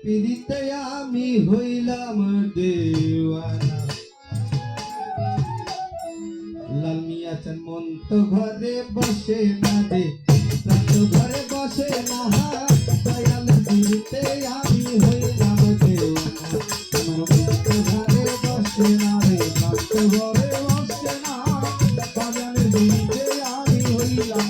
পিড়িতে আমি হইলাম দেওয়ানা। লাল মিয়া চান মন তো ঘরে বসে না রে, প্রাণ তো ঘরে বসে না, দয়াল পিড়িতে আমি হইলাম দেওয়ানা। আমার মন তো ঘরে বসে না রে, প্রাণ তো ঘরে বসে না, দয়াল পিড়িতে আমি হইলাম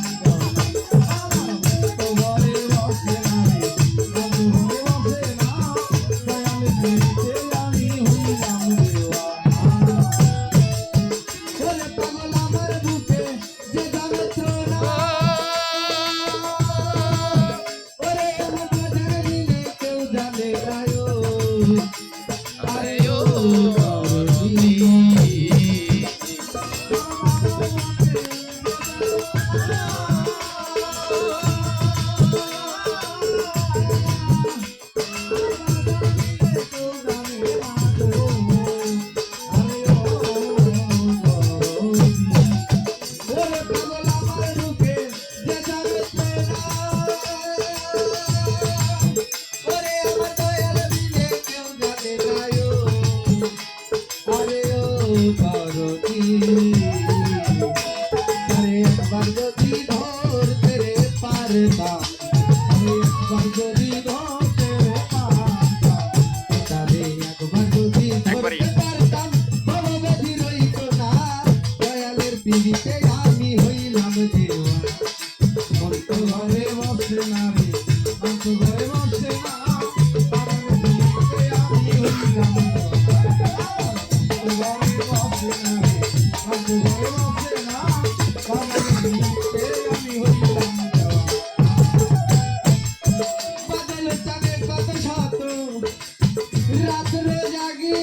পিড়িতে আমি হইলাম দেওয়ানা। মন তো ঘরে বসে না রে, মন তো ঘরে বসে না, পিড়িতে আমি হইলাম দেওয়ানা। ঘরে বসে না রে, মন তো ঘরে বসে না, পিড়িতে আমি হইলাম দেওয়ানা। বাদল চাঁদে কত শত রাত্রে জাগি,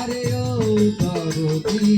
আরে ও দরদি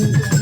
ভালোবাসা